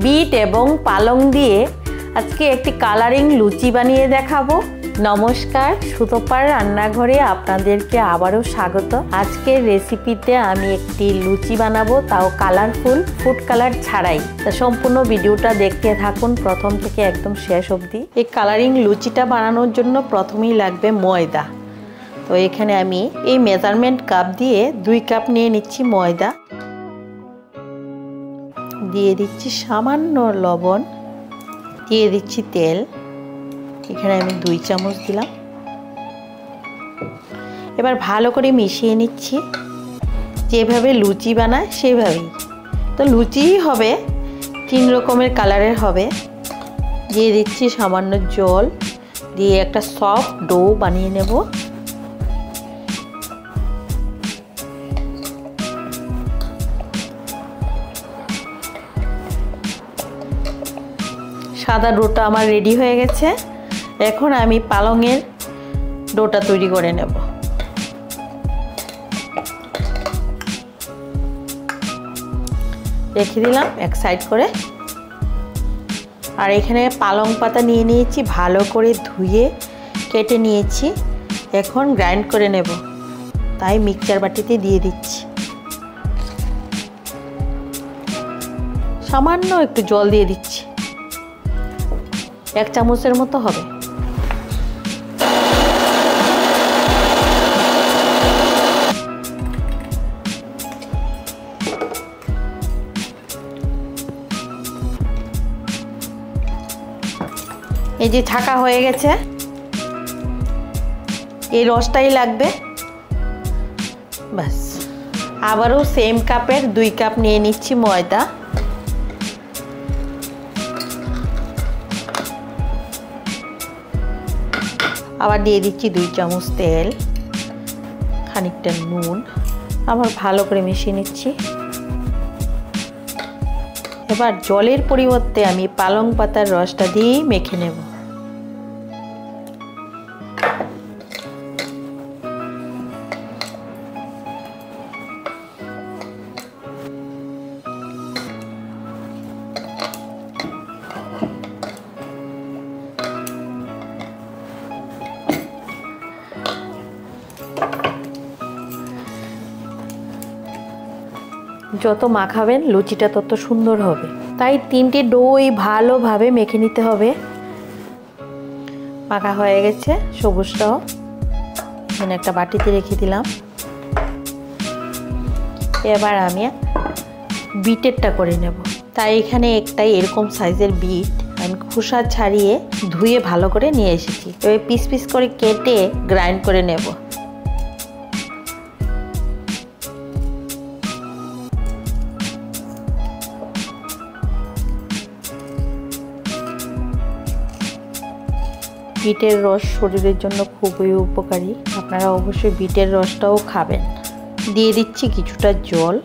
Bit এবং পালং দিয়ে আজকে একটি কালারিং লুচি বানিয়ে দেখাবো। নমস্কার, সুতপার রান্নাঘরে আপনাদেরকে আবারও স্বাগত। আজকের রেসিপিতে আমি একটি লুচি বানাবো, তাও কালারফুল, ফুড কালার ছাড়াই। তা সম্পূর্ণ ভিডিওটা দেখতে থাকুন প্রথম থেকে একদম শেষ অবধি। এই কালারিং লুচিটা বানানোর জন্য প্রথমেই লাগবে ময়দা। তো এখানে আমি এই মেজারমেন্ট কাপ দিয়ে 2 কাপ নিয়ে নিচ্ছি ময়দা। দিয়ে দিচ্ছি সামান্য লবণ, দিয়ে দিচ্ছি তেল। এখানে আমি 2 চামচ দিলাম। এবার ভালো করে মিশিয়ে নিচ্ছি, যেভাবে লুচি বানায় সেভাবেই। তো লুচিই হবে, 3 রকমের কালারের হবে। দিয়ে দিচ্ছি সামান্য জল, দিয়ে একটা সফট ডো বানিয়ে নেব। সাদা ডোটা আমার রেডি হয়ে গেছে। এখন আমি পালংয়ের ডোটা তৈরি করে নেব। রেখে দিলাম এক সাইড করে। আর এখানে পালং পাতা নিয়ে নিয়েছি, ভালো করে ধুয়ে কেটে নিয়েছি। এখন গ্রাইন্ড করে নেব, তাই মিক্সচার বাটিতে দিয়ে দিচ্ছি। সামান্য একটু জল দিয়ে দিচ্ছি, 1 চামচের মতো হবে। এই যে ছাকা হয়ে গেছে, এই রসটাই লাগবে ব্যাস। আবারও সেম কাপের 2 কাপ নিয়ে নিচ্ছি ময়দা। আবার দিয়ে দিচ্ছি 2 চামচ তেল, খানিকটা নুন। আবার ভালো করে মিশিয়ে নিচ্ছি। এবার জলের পরিবর্তে আমি পালং পাতার রসটা দিয়ে মেখে নেব। যত মাখাবেন লুচিটা তত সুন্দর হবে, তাই 3টে ডোই ভালোভাবে মেখে নিতে হবে। মাখা হয়ে গেছে সবুজটাও। এখানে একটা বাটিতে রেখে দিলাম। এবার আমি বিটেরটা করে নেব। তাই এখানে একটাই এরকম সাইজের বিট আমি খোসা ছাড়িয়ে ধুয়ে ভালো করে নিয়ে এসেছি। এবার পিস পিস করে কেটে গ্রাইন্ড করে নেব। বিটের রস শরীরের জন্য খুবই উপকারী, আপনারা অবশ্যই বিটের রসটাও খাবেন। দিয়ে দিচ্ছি কিছুটা জল।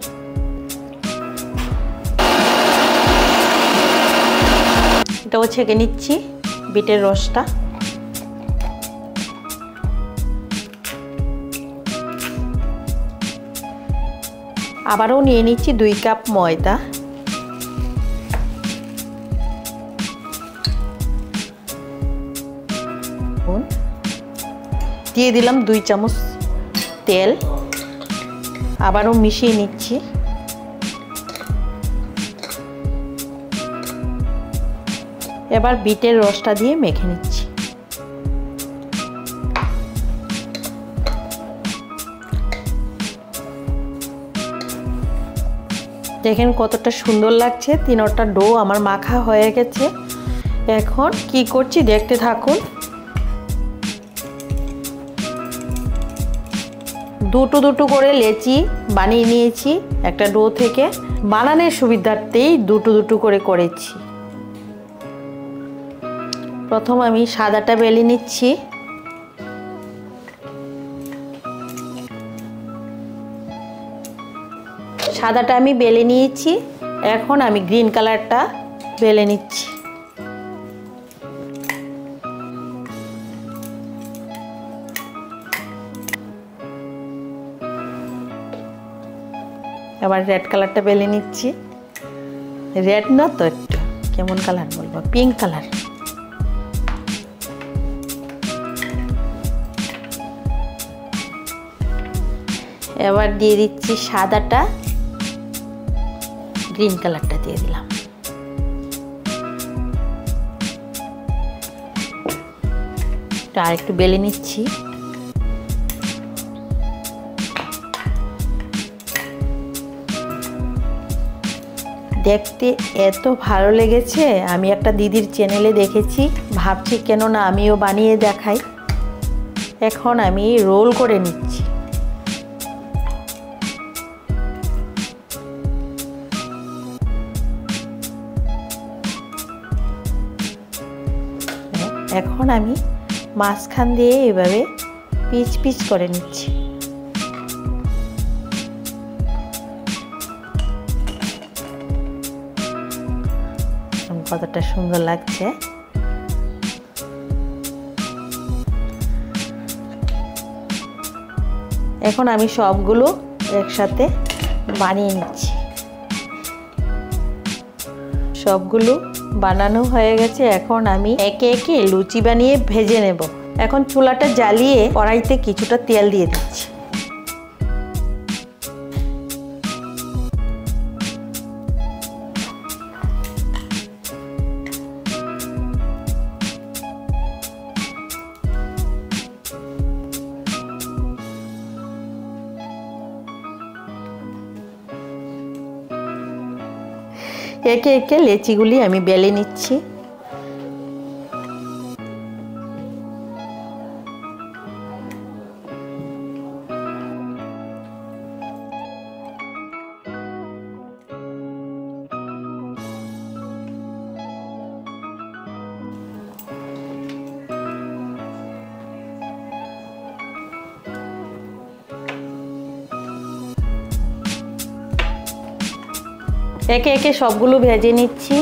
এটাও ছেঁকে নিচ্ছি বিটের রসটা। আবারও নিয়ে নিচ্ছি 2 কাপ ময়দা। দিয়ে দিলাম 2 চামচ তেল। আবারও মিশিয়ে নিচ্ছি। এবার বিটের রসটা দিয়ে মেখে নিচ্ছি। দেখেন কতটা সুন্দর লাগছে। 3টা ডো আমার মাখা হয়ে গেছে। এখন কি করছি দেখতে থাকুন। 2 করে লেচি বানিয়ে নিয়েছি একটা ডো থেকে। বানানোর সুবিধার্থেই 2 করে করেছি। প্রথম আমি সাদাটা বেলে নিচ্ছি। সাদাটা আমি বেলে নিয়েছি। এখন আমি গ্রিন কালারটা বেলে নিচ্ছি। আবার রেড কালারটা বেলে নিচ্ছি। রেড না তো একটু কেমন কালার বলবো, পিঙ্ক কালার। এবার দিয়ে দিচ্ছি সাদাটা, গ্রিন কালারটা দিয়ে দিলাম। আর একটু বেলে নিচ্ছি। দেখতে এত ভালো লেগেছে, আমি একটা দিদির চ্যানেলে দেখেছি, ভাবছি কেন না আমিও বানিয়ে দেখাই। এখন আমি রোল করে নিচ্ছি। এখন আমি মাঝখান দিয়ে এভাবে পিচ পিচ করে নিচ্ছি। কতটা সুন্দর লাগছে। এখন আমি সবগুলো একসাথে বানিয়ে নিচ্ছি। সবগুলো বানানো হয়ে গেছে। এখন আমি একে একে লুচি বানিয়ে ভেজে নেব। এখন চুলাটা জ্বালিয়ে কড়াইতে কিছুটা তেল দিয়ে দিচ্ছি। একে একে লেচিগুলি আমি বেলে নিচ্ছি। একে একে সবগুলো ভেজে নিচ্ছি।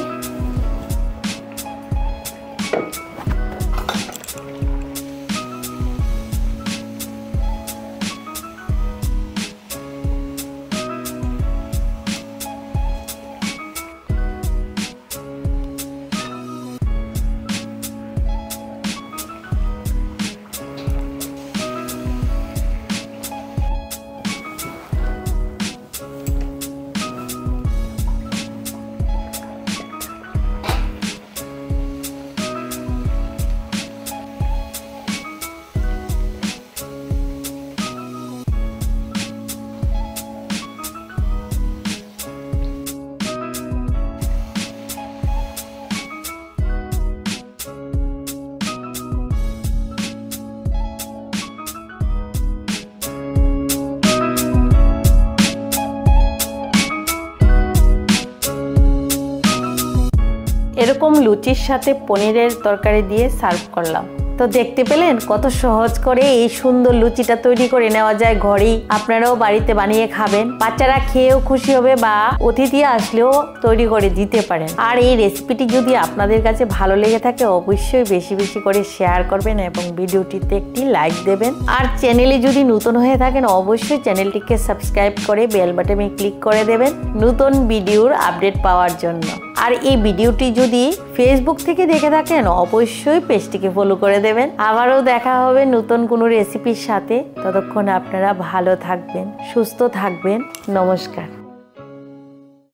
এরকম লুচির সাথে পনিরের তরকারি দিয়ে সার্ভ করলাম। তো দেখতে পেলেন কত সহজ করে এই সুন্দর লুচিটা তৈরি করে নেওয়া যায় ঘরেই। আপনারাও বাড়িতে বানিয়ে খাবেন, বাচ্চারা খেয়েও খুশি হবে বা অতিথি আসলেও তৈরি করে দিতে পারেন। আর এই রেসিপিটি যদি আপনাদের কাছে ভালো লেগে থাকে অবশ্যই বেশি বেশি করে শেয়ার করবেন এবং ভিডিওটিতে একটি লাইক দেবেন। আর চ্যানেলে যদি নতুন হয়ে থাকেন অবশ্যই চ্যানেলটিকে সাবস্ক্রাইব করে বেল বাটনে ক্লিক করে দেবেন নতুন ভিডিওর আপডেট পাওয়ার জন্য। আর এই ভিডিওটি যদি ফেসবুক থেকে দেখে থাকেন অবশ্যই পেজটিকে ফলো করে দেবেন। আবারও দেখা হবে নতুন কোনো রেসিপির সাথে। ততক্ষণ আপনারা ভালো থাকবেন, সুস্থ থাকবেন। নমস্কার।